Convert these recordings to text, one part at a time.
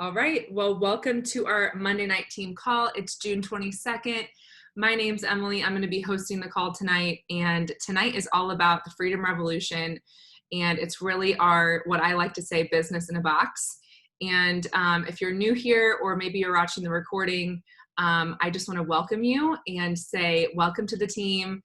All right, well, welcome to our Monday night team call. It's June 22nd. My name's Emily. I'm going to be hosting the call tonight, and tonight is all about the Freedom Revolution, and it's really our, what I like to say, business in a box. And if you're new here, or maybe you're watching the recording, I just want to welcome you and say welcome to the team.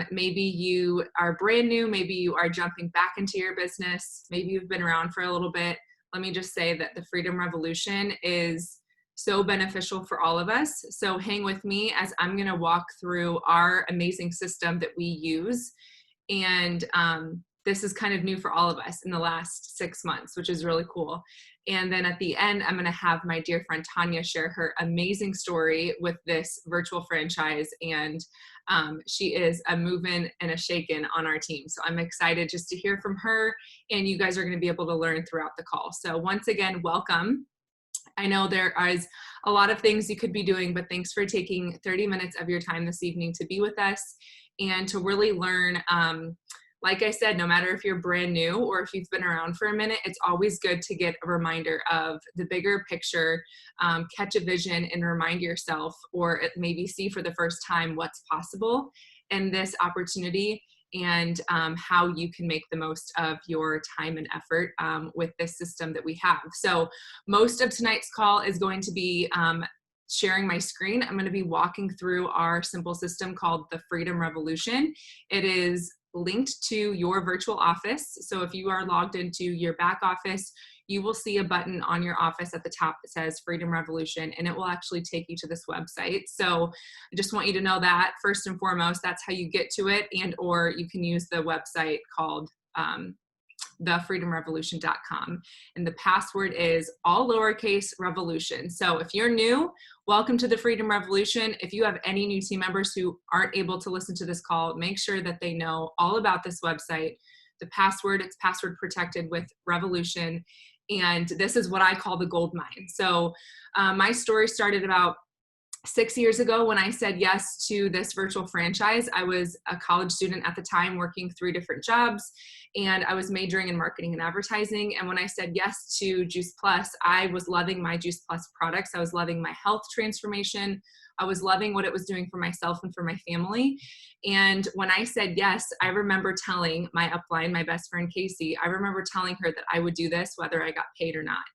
Maybe you are brand new, maybe you are jumping back into your business, maybe you've been around for a little bit. Let me just say that the Freedom Revolution is so beneficial for all of us. So hang with me as I'm going to walk through our amazing system that we use. And this is kind of new for all of us in the last 6 months, which is really cool. And then at the end, I'm going to have my dear friend Tanya share her amazing story with this virtual franchise. And she is a moving and a shaking on our team. So I'm excited just to hear from her, and you guys are going to be able to learn throughout the call. So once again, welcome. I know there is a lot of things you could be doing, but thanks for taking 30 minutes of your time this evening to be with us and to really learn. Like I said, no matter if you're brand new or if you've been around for a minute, it's always good to get a reminder of the bigger picture, catch a vision and remind yourself, or maybe see for the first time what's possible in this opportunity, and how you can make the most of your time and effort with this system that we have. So most of tonight's call is going to be sharing my screen. I'm going to be walking through our simple system called the Freedom Revolution. It is linked to your virtual office. So if you are logged into your back office, you will see a button on your office at the top that says Freedom Revolution, and it will actually take you to this website. So I just want you to know that first and foremost, that's how you get to it, and or you can use the website called thefreedomrevolution.com. And the password is all lowercase revolution. So if you're new, welcome to the Freedom Revolution. If you have any new team members who aren't able to listen to this call, make sure that they know all about this website. The password, it's password protected with Revolution. And this is what I call the gold mine. So my story started about 6 years ago when I said yes to this virtual franchise. I was a college student at the time working 3 different jobs, and I was majoring in marketing and advertising. And when I said yes to Juice Plus, I was loving my Juice Plus products. I was loving my health transformation. I was loving what it was doing for myself and for my family. And when I said yes, I remember telling my upline, my best friend Casey, I remember telling her that I would do this whether I got paid or not.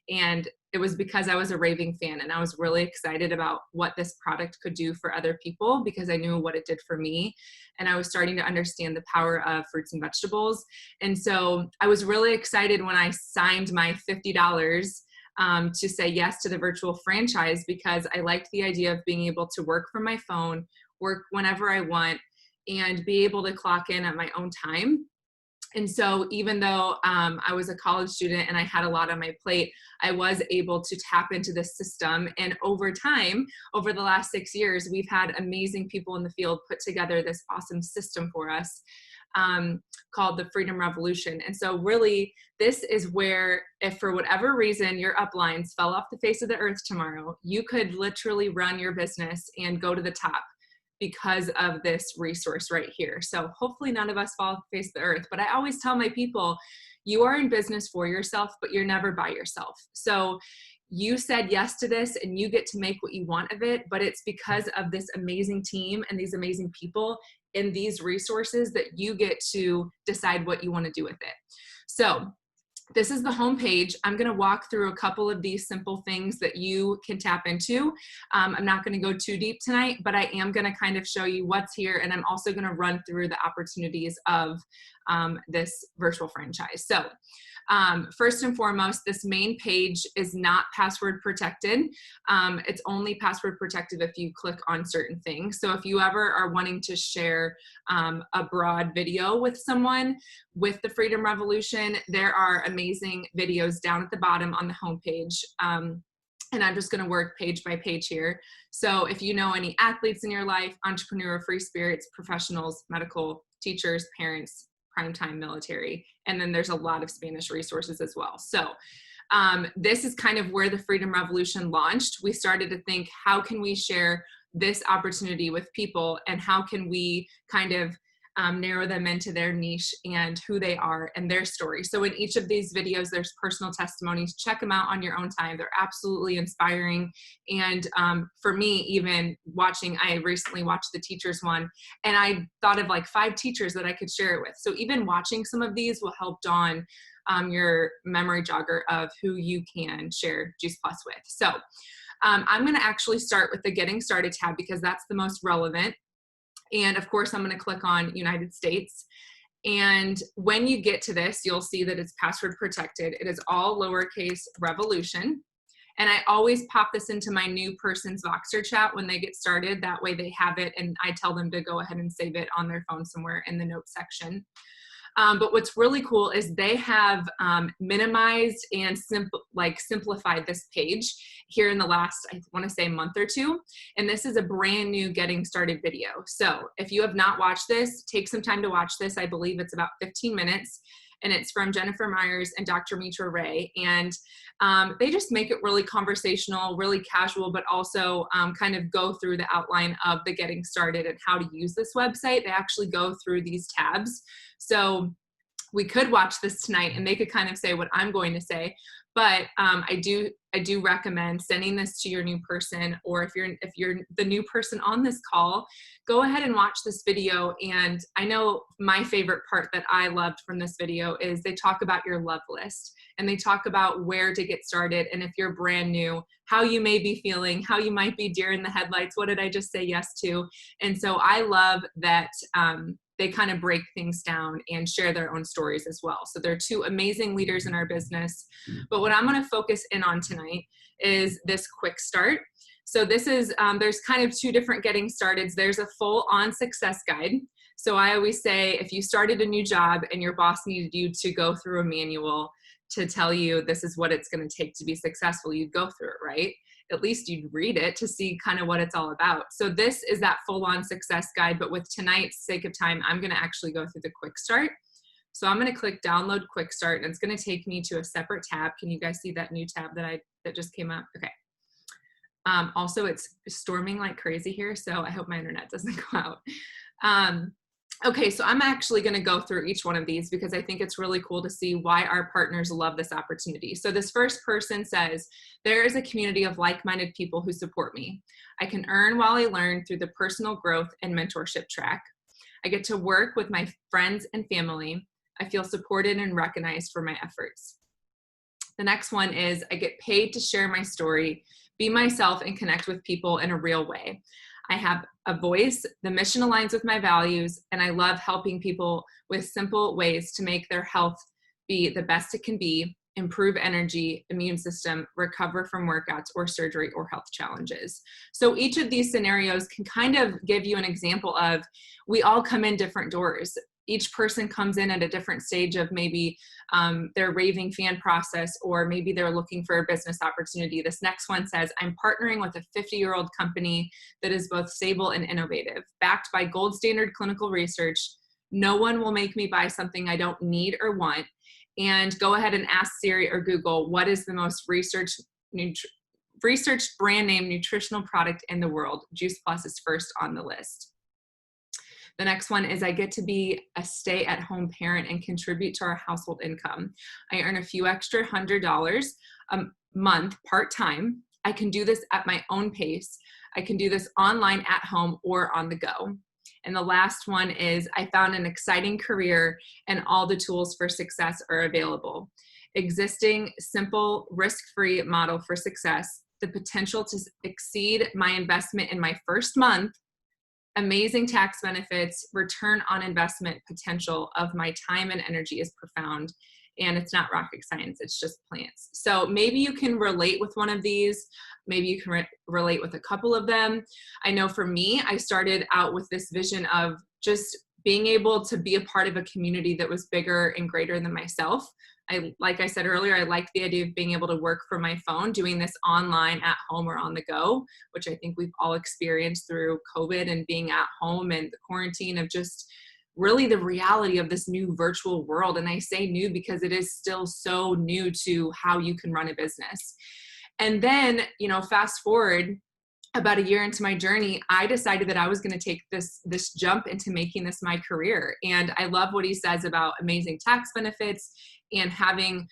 And it was because I was a raving fan, and I was really excited about what this product could do for other people because I knew what it did for me. And I was starting to understand the power of fruits and vegetables. And so I was really excited when I signed my $50 to say yes to the virtual franchise, because I liked the idea of being able to work from my phone, work whenever I want, and be able to clock in at my own time. And so even though I was a college student and I had a lot on my plate, I was able to tap into this system. And over time, over the last 6 years, we've had amazing people in the field put together this awesome system for us called the Freedom Revolution. And so really, this is where, if for whatever reason your uplines fell off the face of the earth tomorrow, you could literally run your business and go to the top because of this resource right here. So hopefully none of us fall off the face of the earth. But I always tell my people, you are in business for yourself, but you're never by yourself. So you said yes to this and you get to make what you want of it, but it's because of this amazing team and these amazing people and these resources that you get to decide what you want to do with it. So this is the homepage. I'm going to walk through a couple of these simple things that you can tap into. I'm not going to go too deep tonight, but I am going to kind of show you what's here. And I'm also going to run through the opportunities of this virtual franchise. So first and foremost, this main page is not password protected. It's only password protected if you click on certain things. So if you ever are wanting to share a broad video with someone with the Freedom Revolution, there are amazing videos down at the bottom on the homepage. And I'm just going to work page by page here. So if you know any athletes in your life, entrepreneur, free spirits, professionals, medical, teachers, parents, primetime military, and then there's a lot of Spanish resources as well. So this is kind of where the Freedom Revolution launched. We started to think, how can we share this opportunity with people, and how can we kind of narrow them into their niche and who they are and their story. So in each of these videos, there's personal testimonies. Check them out on your own time. They're absolutely inspiring. And for me, even watching, I recently watched the teachers one, and I thought of like 5 teachers that I could share it with. So even watching some of these will help dawn your memory jogger of who you can share Juice Plus with. So I'm going to actually start with the Getting Started tab because that's the most relevant. And of course, I'm going to click on United States. And when you get to this, you'll see that it's password protected. It is all lowercase revolution. And I always pop this into my new person's Voxer chat when they get started. That way they have it, and I tell them to go ahead and save it on their phone somewhere in the notes section. But what's really cool is they have minimized and simplified this page here in the last, I want to say, month or two. And this is a brand new Getting Started video. So if you have not watched this, take some time to watch this. I believe it's about 15 minutes. And it's from Jennifer Myers and Dr. Mitra Ray. And they just make it really conversational, really casual, but also kind of go through the outline of the Getting Started and how to use this website. They actually go through these tabs. So we could watch this tonight and they could kind of say what I'm going to say. But I do recommend sending this to your new person, or if you're the new person on this call, go ahead and watch this video. And I know my favorite part that I loved from this video is they talk about your love list, and they talk about where to get started, and if you're brand new, how you may be feeling, how you might be deer in the headlights, what did I just say yes to? And so I love that they kind of break things down and share their own stories as well. So they're 2 amazing leaders in our business. But what I'm going to focus in on tonight is this quick start. So this is, there's kind of 2 different getting starteds. There's a full on success guide. So I always say, if you started a new job and your boss needed you to go through a manual to tell you this is what it's going to take to be successful, you'd go through it, right? At least you'd read it to see kind of what it's all about. So this is that full-on success guide, but with tonight's sake of time, I'm going to actually go through the quick start. So I'm going to click download quick start, and it's going to take me to a separate tab. Can you guys see that new tab that just came up? Okay. Also, it's storming like crazy here, so I hope my internet doesn't go out. Okay, so I'm actually going to go through each one of these because I think it's really cool to see why our partners love this opportunity. So this first person says, there is a community of like-minded people who support me. I can earn while I learn through the personal growth and mentorship track. I get to work with my friends and family. I feel supported and recognized for my efforts. The next one is, I get paid to share my story, be myself, and connect with people in a real way. I have a voice, the mission aligns with my values, and I love helping people with simple ways to make their health be the best it can be, improve energy, immune system, recover from workouts or surgery or health challenges. So each of these scenarios can kind of give you an example of, we all come in different doors. Each person comes in at a different stage of maybe their raving fan process, or maybe they're looking for a business opportunity. This next one says, I'm partnering with a 50-year-old company that is both stable and innovative, backed by gold standard clinical research. No one will make me buy something I don't need or want. And go ahead and ask Siri or Google, what is the most researched brand name nutritional product in the world? Juice Plus is first on the list. The next one is, I get to be a stay-at-home parent and contribute to our household income. I earn a few extra $100 a month part-time. I can do this at my own pace. I can do this online, at home, or on the go. And the last one is, I found an exciting career and all the tools for success are available. Existing, simple, risk-free model for success, the potential to exceed my investment in my first month, amazing tax benefits, return on investment potential of my time and energy is profound. And it's not rocket science, it's just plants. So maybe you can relate with one of these. Maybe you can relate with a couple of them. I know for me, I started out with this vision of just being able to be a part of a community that was bigger and greater than myself. Like I said earlier, I like the idea of being able to work from my phone, doing this online, at home, or on the go, which I think we've all experienced through COVID and being at home and the quarantine of just really the reality of this new virtual world. And I say new because it is still so new to how you can run a business. And then, fast forward, about a year into my journey, I decided that I was going to take this jump into making this my career. And I love what he says about amazing tax benefits and having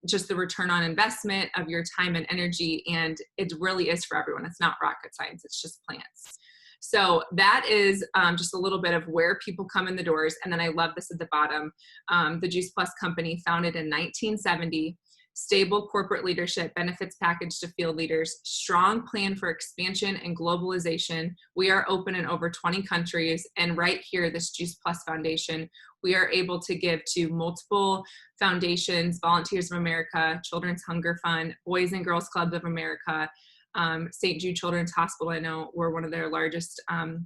just the return on investment of your time and energy. And it really is for everyone. It's not rocket science. It's just plants. So that is just a little bit of where people come in the doors. And then I love this at the bottom. The Juice Plus company, founded in 1970, stable corporate leadership, benefits package to field leaders, strong plan for expansion and globalization. We are open in over 20 countries. And right here, this Juice Plus Foundation, we are able to give to multiple foundations, Volunteers of America, Children's Hunger Fund, Boys and Girls Clubs of America, St. Jude Children's Hospital. I know we're one of their largest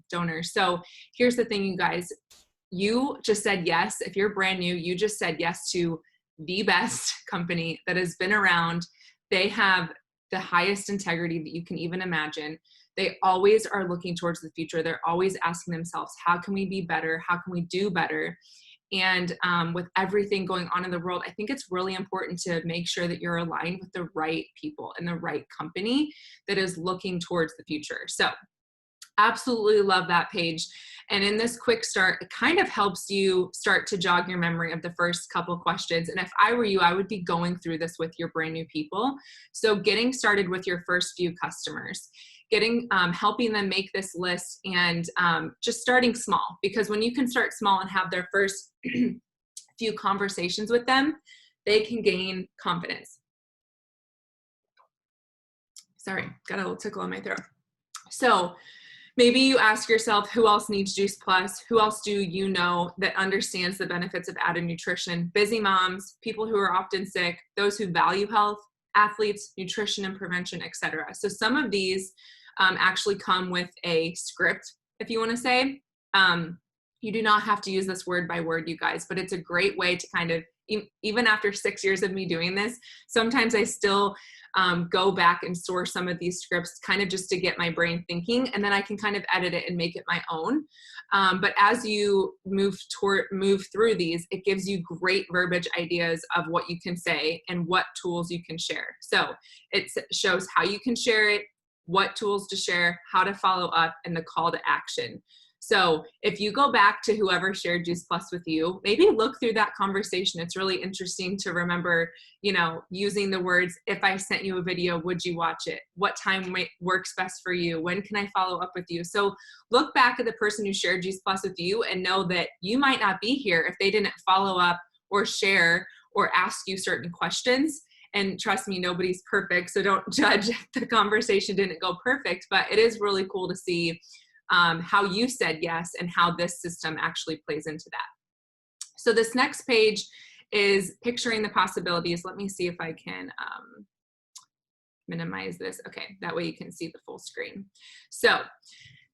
donors. So here's the thing, you guys, you just said yes. If you're brand new, you just said yes to the best company that has been around. They have the highest integrity that you can even imagine. They always are looking towards the future. They're always asking themselves, how can we be better? How can we do better? And with everything going on in the world, I think it's really important to make sure that you're aligned with the right people and the right company that is looking towards the future. So absolutely love that page. And in this quick start, it kind of helps you start to jog your memory of the first couple questions. And if I were you, I would be going through this with your brand new people. So getting started with your first few customers, helping them make this list, and just starting small, because when you can start small and have their first few conversations with them, they can gain confidence. Sorry, got a little tickle in my throat. So maybe you ask yourself, who else needs Juice Plus? Who else do you know that understands the benefits of added nutrition? Busy moms, people who are often sick, those who value health, athletes, nutrition and prevention, etc. So some of these actually come with a script, if you want to say. You do not have to use this word by word, you guys, but it's a great way to kind of, even after 6 years of me doing this, sometimes I still go back and source some of these scripts kind of just to get my brain thinking, and then I can kind of edit it and make it my own. But as you move through these, it gives you great verbiage ideas of what you can say and what tools you can share. So it shows how you can share it, what tools to share, how to follow up, and the call to action. So if you go back to whoever shared Juice Plus with you, maybe look through that conversation. It's really interesting to remember, using the words, if I sent you a video, would you watch it? What time works best for you? When can I follow up with you? So look back at the person who shared Juice Plus with you and know that you might not be here if they didn't follow up or share or ask you certain questions. And trust me, nobody's perfect. So don't judge if the conversation didn't go perfect, but it is really cool to see how you said yes and how this system actually plays into that. So this next page is picturing the possibilities. Let me see if I can minimize this. Okay, that way you can see the full screen. So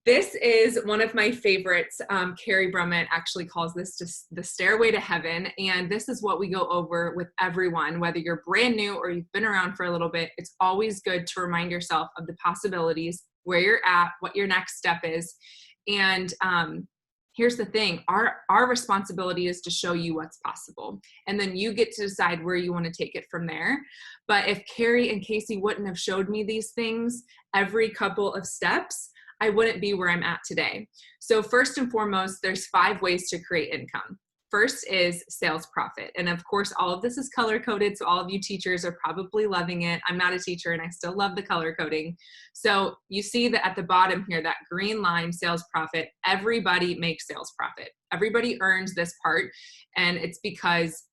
this is one of my favorites. Carrie Brummett actually calls this just the stairway to heaven. And this is what we go over with everyone, whether you're brand new or you've been around for a little bit. It's always good to remind yourself of the possibilities, where you're at, what your next step is. And here's the thing, our responsibility is to show you what's possible. And then you get to decide where you want to take it from there. But if Carrie and Casey wouldn't have showed me these things every couple of steps, I wouldn't be where I'm at today. So first and foremost, there's 5 ways to create income. First is sales profit. And of course, all of this is color coded. So all of you teachers are probably loving it. I'm not a teacher and I still love the color coding. So you see that at the bottom here, that green line, sales profit, everybody makes sales profit. Everybody earns this part. And it's because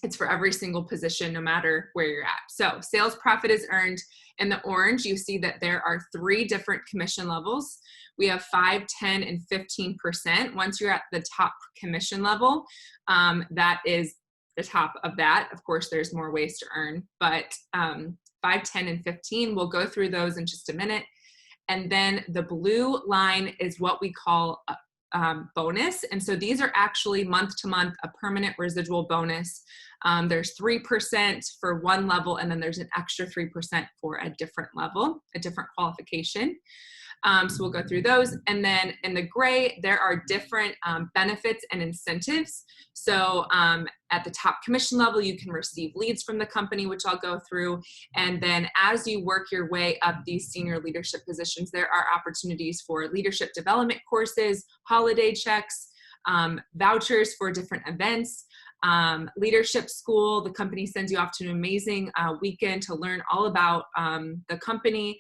it's for every single position, no matter where you're at. So sales profit is earned. In the orange, you see that there are 3 different commission levels. We have 5, 10, and 15%. Once you're at the top commission level, that is the top of that. Of course, there's more ways to earn, but 5, 10, and 15, we'll go through those in just a minute. And then the blue line is what we call a bonus. And so these are actually month to month, a permanent residual bonus. There's 3% for one level, and then there's an extra 3% for a different level, a different qualification. So we'll go through those. And then in the gray, there are different benefits and incentives. So at the top commission level, you can receive leads from the company, which I'll go through. And then as you work your way up these senior leadership positions, there are opportunities for leadership development courses, holiday checks, vouchers for different events, leadership school. The company sends you off to an amazing weekend to learn all about the company.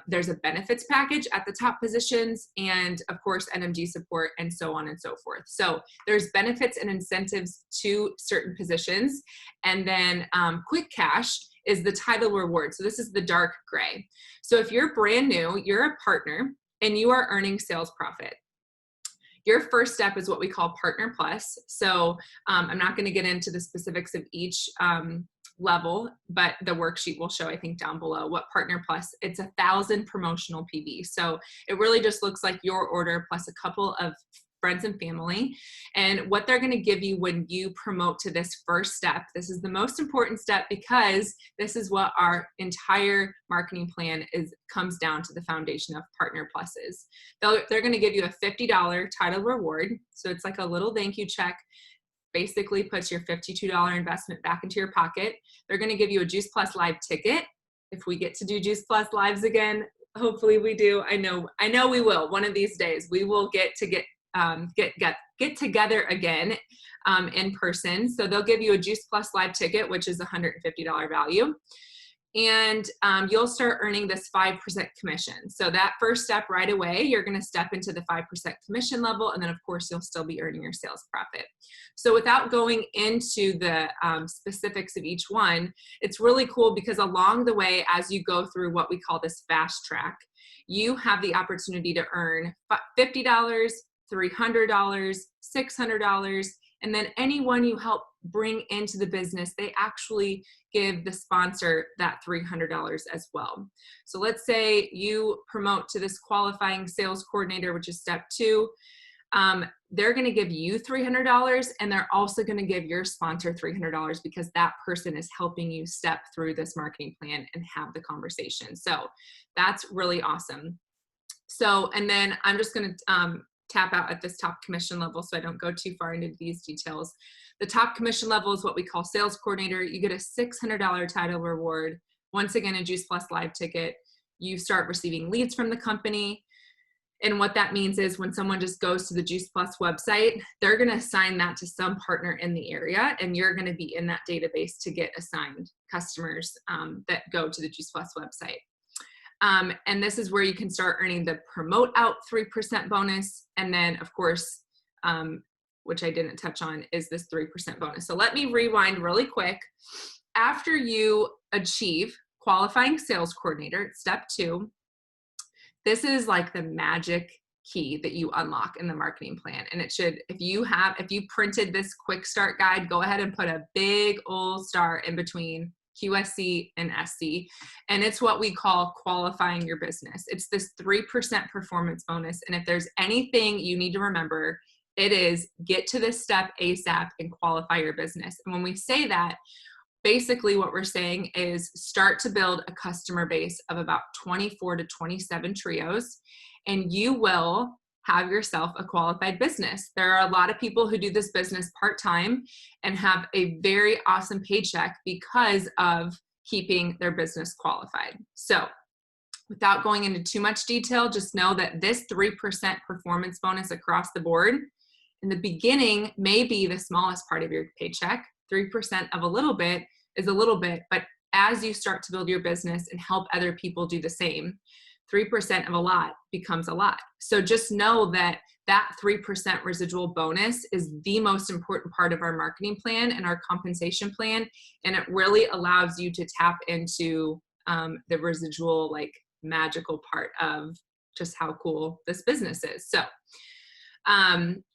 There's a benefits package at the top positions, and of course NMG support, and so on and so forth. So there's benefits and incentives to certain positions. And then quick cash is the title reward. So this is the dark gray. So if you're brand new, you're a partner and you are earning sales profit, your first step is what we call Partner Plus. So I'm not going to get into the specifics of each level, but the worksheet will show, I think, down below what Partner Plus, it's 1,000 promotional PV. So it really just looks like your order plus a couple of friends and family. And what they're going to give you when you promote to this first step, this is the most important step because this is what our entire marketing plan comes down to, the foundation of Partner Pluses. They're going to give you a $50 title reward. So it's like a little thank you check. Basically puts your $52 investment back into your pocket. They're going to give you a Juice Plus Live ticket. If we get to do Juice Plus Lives again, hopefully we do. I know we will. One of these days we will get together again in person. So they'll give you a Juice Plus Live ticket, which is $150 value. And you'll start earning this 5% commission. So that first step right away, you're going to step into the 5% commission level. And then of course, you'll still be earning your sales profit. So without going into the specifics of each one, it's really cool because along the way, as you go through what we call this fast track, you have the opportunity to earn $50, $300, $600, and then anyone you help bring into the business, they actually give the sponsor that $300 as well. So let's say you promote to this qualifying sales coordinator, which is step 2. They're going to give you $300, and they're also going to give your sponsor $300 because that person is helping you step through this marketing plan and have the conversation. So that's really awesome. So, and then I'm just going to tap out at this top commission level so I don't go too far into these details. The top commission level is what we call sales coordinator. You get a $600 title reward. Once again, a Juice Plus Live ticket. You start receiving leads from the company. And what that means is when someone just goes to the Juice Plus website, they're going to assign that to some partner in the area, and you're going to be in that database to get assigned customers that go to the Juice Plus website. And this is where you can start earning the promote out 3% bonus. And then of course, which I didn't touch on, is this 3% bonus. So let me rewind really quick. After you achieve qualifying sales coordinator, step 2, this is like the magic key that you unlock in the marketing plan. And it should, if you printed this quick start guide, go ahead and put a big old star in between QSC and SC. And it's what we call qualifying your business. It's this 3% performance bonus. And if there's anything you need to remember, it is get to this step ASAP and qualify your business. And when we say that, basically what we're saying is start to build a customer base of about 24 to 27 trios, and you will have yourself a qualified business. There are a lot of people who do this business part-time and have a very awesome paycheck because of keeping their business qualified. So without going into too much detail, just know that this 3% performance bonus across the board in the beginning may be the smallest part of your paycheck. 3% of a little bit is a little bit, but as you start to build your business and help other people do the same, 3% of a lot becomes a lot. So just know that that 3% residual bonus is the most important part of our marketing plan and our compensation plan. And it really allows you to tap into the residual, like magical part of just how cool this business is. So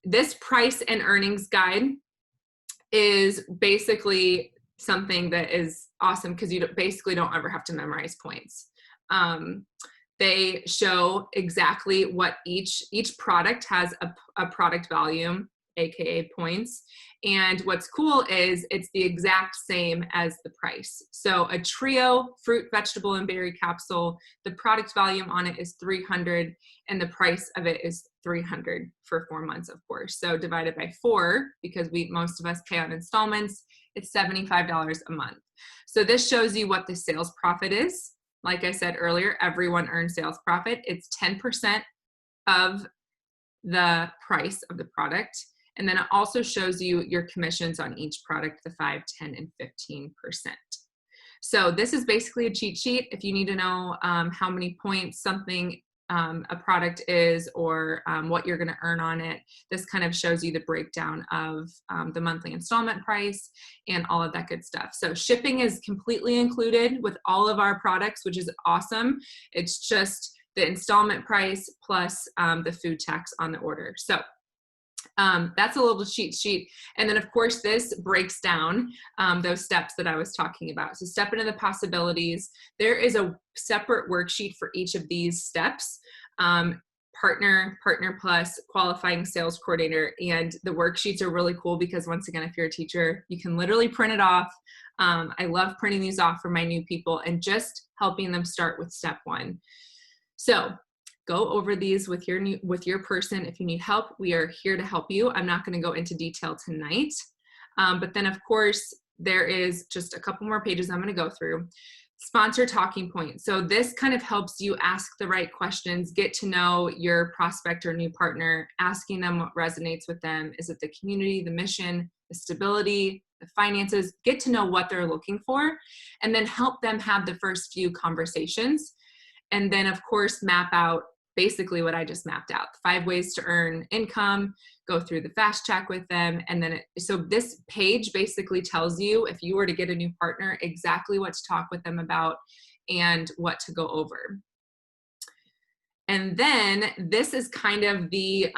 this price and earnings guide is basically something that is awesome because you basically don't ever have to memorize points. They show exactly what each product has a product value AKA points. And what's cool is it's the exact same as the price. So a trio fruit, vegetable, and berry capsule, the product volume on it is 300 and the price of it is 300 for 4 months, of course. So divided by 4, because most of us pay on installments, it's $75 a month. So this shows you what the sales profit is. Like I said earlier, everyone earns sales profit. It's 10% of the price of the product. And then it also shows you your commissions on each product, the 5, 10, and 15%. So this is basically a cheat sheet. If you need to know how many points something, a product is, or what you're going to earn on it, this kind of shows you the breakdown of the monthly installment price and all of that good stuff. So shipping is completely included with all of our products, which is awesome. It's just the installment price plus the food tax on the order. So that's a little cheat sheet. And then of course this breaks down those steps that I was talking about. So step into the possibilities. There is a separate worksheet for each of these steps. Partner, partner plus, qualifying sales coordinator. And the worksheets are really cool because once again, if you're a teacher, you can literally print it off. I love printing these off for my new people and just helping them start with step 1. So go over these with your person. If you need help, we are here to help you. I'm not going to go into detail tonight. But then of course, there is just a couple more pages I'm going to go through. Sponsor talking points. So this kind of helps you ask the right questions, get to know your prospect or new partner, asking them what resonates with them. Is it the community, the mission, the stability, the finances? Get to know what they're looking for, and then help them have the first few conversations. And then of course, map out basically what I just mapped out, 5 ways to earn income, go through the fast track with them. And then, so this page basically tells you, if you were to get a new partner, exactly what to talk with them about and what to go over. And then this is kind of the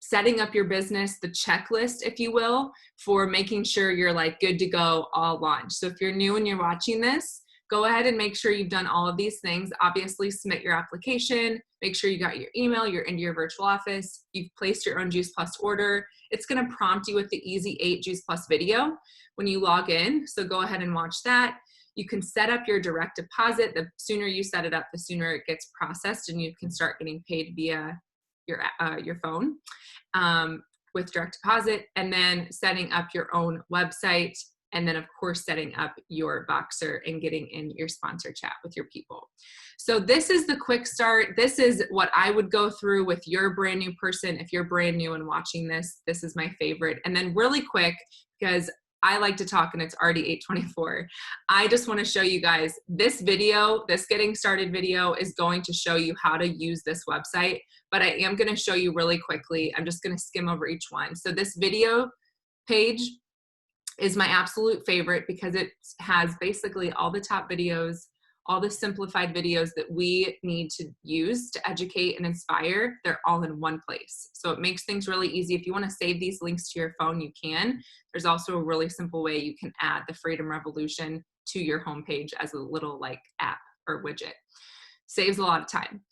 setting up your business, the checklist, if you will, for making sure you're like good to go all launch. So if you're new and you're watching this, go ahead and make sure you've done all of these things. Obviously, submit your application. Make sure you got your email, you're into your virtual office. You've placed your own Juice Plus order. It's going to prompt you with the Easy 8 Juice Plus video when you log in. So go ahead and watch that. You can set up your direct deposit. The sooner you set it up, the sooner it gets processed and you can start getting paid via your phone with direct deposit, and then setting up your own website. And then of course, setting up your Voxer and getting in your sponsor chat with your people. So this is the quick start. This is what I would go through with your brand new person. If you're brand new and watching this, this is my favorite. And then really quick, because I like to talk and it's already 8:24. I just want to show you guys this video, this getting started video is going to show you how to use this website, but I am going to show you really quickly. I'm just going to skim over each one. So this video page is my absolute favorite because it has basically all the top videos, all the simplified videos that we need to use to educate and inspire. They're all in one place. So it makes things really easy. If you want to save these links to your phone, you can. There's also a really simple way you can add the Freedom Revolution to your homepage as a little like app or widget. Saves a lot of time.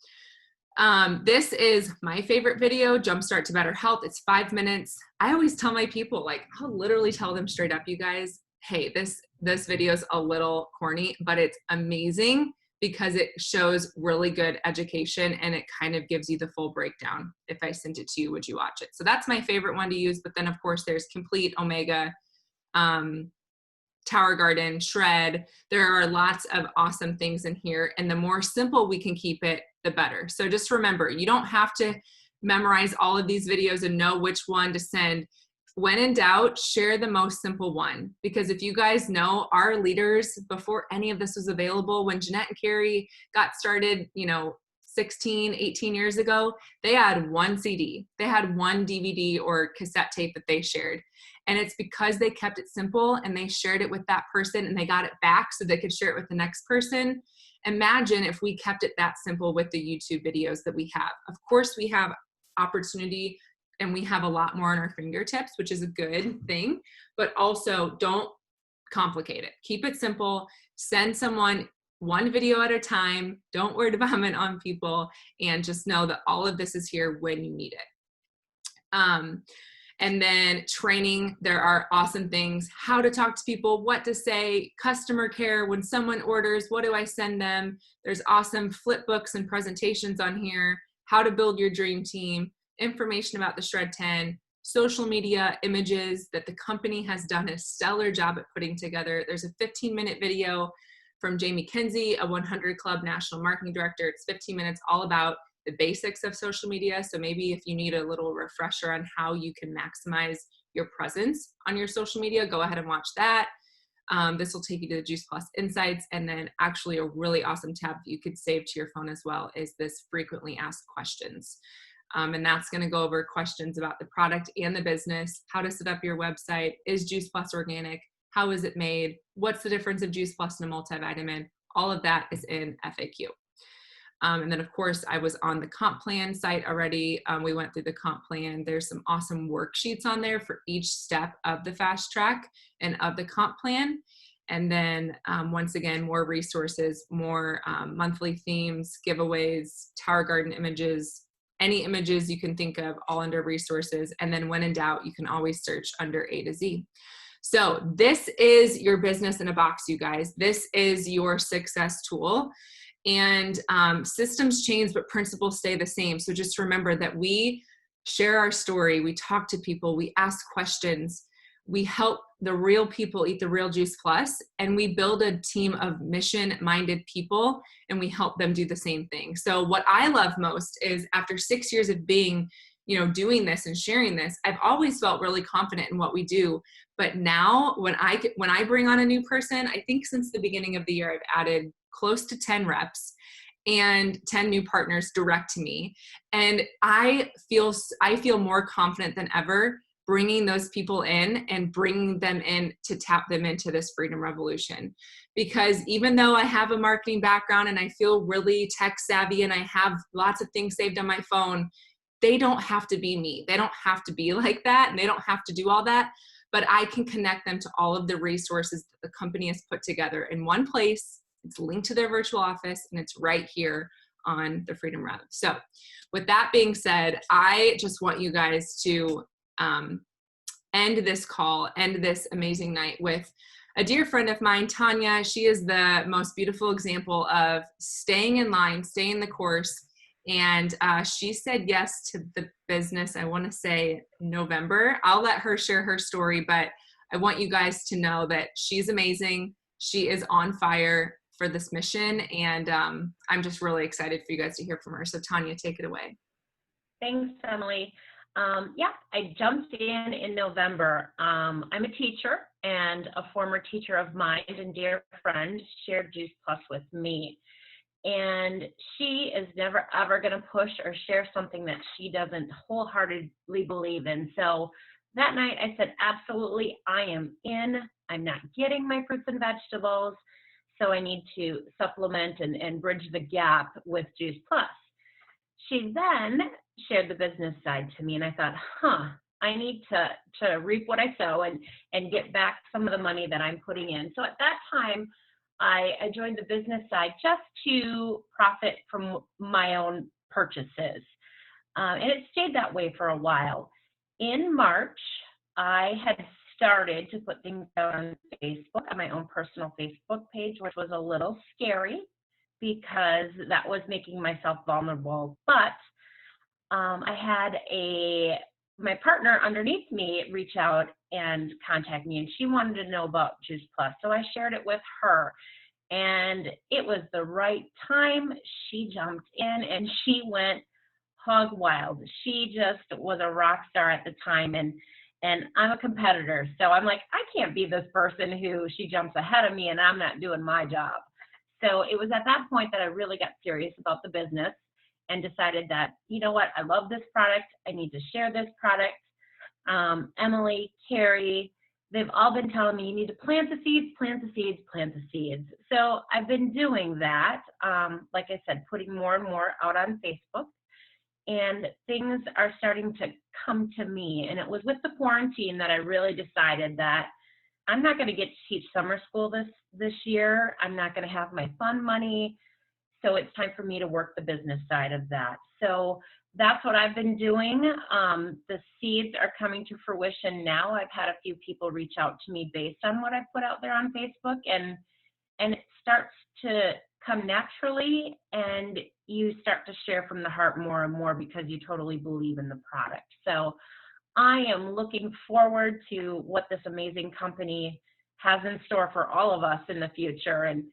This is my favorite video, Jumpstart to Better Health. It's 5 minutes. I always tell my people, like, I'll literally tell them straight up, you guys, hey, this video is a little corny, but it's amazing because it shows really good education and it kind of gives you the full breakdown. If I sent it to you, would you watch it? So that's my favorite one to use. But then of course there's Complete, Omega, Tower Garden, Shred. There are lots of awesome things in here. And the more simple we can keep it, the better. So just remember, you don't have to memorize all of these videos and know which one to send. When in doubt, share the most simple one. Because if you guys know, our leaders, before any of this was available, when Jeanette and Carrie got started, 16, 18 years ago, they had one CD. They had one DVD or cassette tape that they shared. And it's because they kept it simple and they shared it with that person and they got it back so they could share it with the next person. Imagine if we kept it that simple with the YouTube videos that we have. Of course, we have opportunity and we have a lot more on our fingertips, which is a good thing, but also don't complicate it. Keep it simple. Send someone one video at a time. Don't word vomit on people, and just know that all of this is here when you need it. And then training, there are awesome things, how to talk to people, what to say, customer care, when someone orders, what do I send them? There's awesome flip books and presentations on here, how to build your dream team, information about the Shred 10, social media images that the company has done a stellar job at putting together. There's a 15-minute video from Jamie Kinsey, a 100 Club National Marketing Director. It's 15 minutes all about the basics of social media. So maybe if you need a little refresher on how you can maximize your presence on your social media, go ahead and watch that. This will take you to the Juice Plus Insights. And then actually a really awesome tab that you could save to your phone as well is this frequently asked questions. And that's going to go over questions about the product and the business, how to set up your website, is Juice Plus organic, how is it made, what's the difference of Juice Plus and a multivitamin. All of that is in FAQ. And then of course I was on the comp plan site already. We went through the comp plan. There's some awesome worksheets on there for each step of the fast track and of the comp plan. And then once again, more resources, more monthly themes, giveaways, Tower Garden images, any images you can think of, all under resources. And then when in doubt, you can always search under A to Z. So this is your business in a box, you guys. This is your success tool. And systems change, but principles stay the same. So just remember that we share our story, we talk to people, we ask questions, we help the real people eat the real Juice Plus, and we build a team of mission-minded people, and we help them do the same thing. So what I love most is after 6 years of being, doing this and sharing this, I've always felt really confident in what we do. But now when I bring on a new person, I think since the beginning of the year, I've added close to 10 reps and 10 new partners direct to me. And I feel more confident than ever bringing those people in and bringing them in to tap them into this freedom revolution. Because even though I have a marketing background and I feel really tech savvy and I have lots of things saved on my phone, they don't have to be me. They don't have to be like that, and they don't have to do all that. But I can connect them to all of the resources that the company has put together in one place. It's linked to their virtual office, and it's right here on the Freedom Rev. So with that being said, I just want you guys to end this call, end this amazing night with a dear friend of mine, Tanya. She is the most beautiful example of staying in line, staying the course. And she said yes to the business, I want to say November. I'll let her share her story, but I want you guys to know that she's amazing. She is on fire for this mission. And I'm just really excited for you guys to hear from her. So Tanya, take it away. Thanks, Emily. I jumped in November. I'm a teacher, and a former teacher of mine and dear friend shared Juice Plus with me. And she is never, ever going to push or share something that she doesn't wholeheartedly believe in. So that night I said, absolutely, I am in. I'm not getting my fruits and vegetables, so I need to supplement and bridge the gap with Juice Plus. She then shared the business side to me, and I thought, I need to reap what I sow and get back some of the money that I'm putting in. So at that time, I joined the business side just to profit from my own purchases. And it stayed that way for a while. In March, I had started to put things out on Facebook, on my own personal Facebook page, which was a little scary because that was making myself vulnerable. But I had my partner underneath me reach out and contact me, and she wanted to know about Juice Plus. So I shared it with her, and it was the right time. She jumped in and she went hog wild. She just was a rock star at the time, and I'm a competitor. So I'm like, I can't be this person who she jumps ahead of me and I'm not doing my job. So it was at that point that I really got serious about the business and decided that, you know what, I love this product. I need to share this product. Emily, Carrie, they've all been telling me you need to plant the seeds, plant the seeds, plant the seeds. So I've been doing that. Like I said, putting more and more out on Facebook, and things are starting to come to me. And it was with the quarantine that I really decided that I'm not going to get to teach summer school this year. I'm not going to have my fund money. So it's time for me to work the business side of that. So that's what I've been doing. The seeds are coming to fruition now. I've had a few people reach out to me based on what I put out there on Facebook, and it starts to come naturally, and you start to share from the heart more and more because you totally believe in the product. So I am looking forward to what this amazing company has in store for all of us in the future. And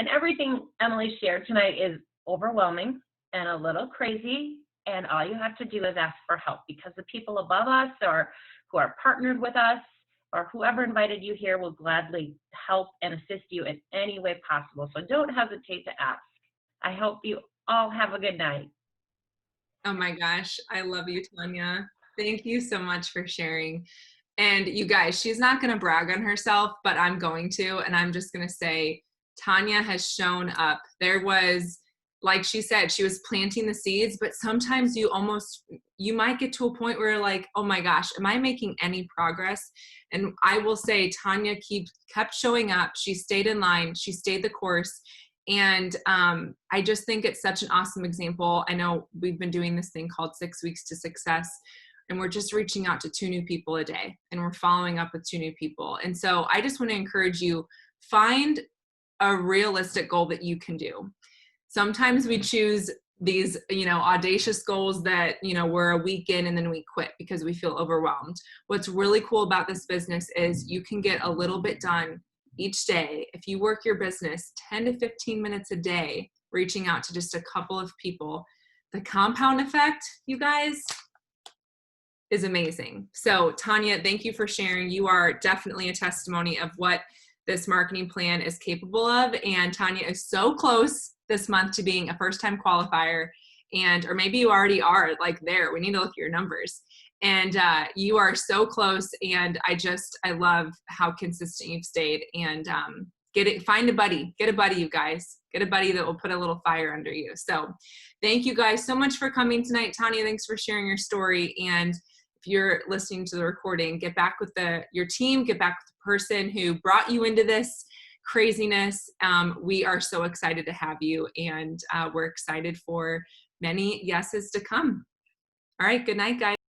everything Emily shared tonight is overwhelming and a little crazy. And all you have to do is ask for help, because the people above us or who are partnered with us or whoever invited you here will gladly help and assist you in any way possible. So don't hesitate to ask. I hope you all have a good night. Oh my gosh, I love you, Tanya. Thank you so much for sharing. And you guys, she's not going to brag on herself, but I'm going to. And I'm just going to say, Tanya has shown up. There was, like she said, she was planting the seeds, but sometimes you might get to a point where you're like, oh my gosh, am I making any progress? And I will say, Tanya kept showing up. She stayed in line. She stayed the course. And I just think it's such an awesome example. I know we've been doing this thing called 6 Weeks to Success, and we're just reaching out to 2 new people a day, and we're following up with 2 new people. And so I just want to encourage you, find a realistic goal that you can do. Sometimes we choose these, audacious goals that, we're a week in and then we quit because we feel overwhelmed. What's really cool about this business is you can get a little bit done each day. If you work your business 10 to 15 minutes a day, reaching out to just a couple of people, the compound effect, you guys, is amazing. So Tanya, thank you for sharing. You are definitely a testimony of what this marketing plan is capable of. And Tanya is so close this month to being a first-time qualifier, or maybe you already are like there. We need to look at your numbers. And you are so close. And I love how consistent you've stayed. And find a buddy, get a buddy, you guys. Get a buddy that will put a little fire under you. So thank you guys so much for coming tonight. Tanya, thanks for sharing your story. And if you're listening to the recording, get back with your team, get back with the person who brought you into this craziness. We are so excited to have you, and we're excited for many yeses to come. All right, good night, guys.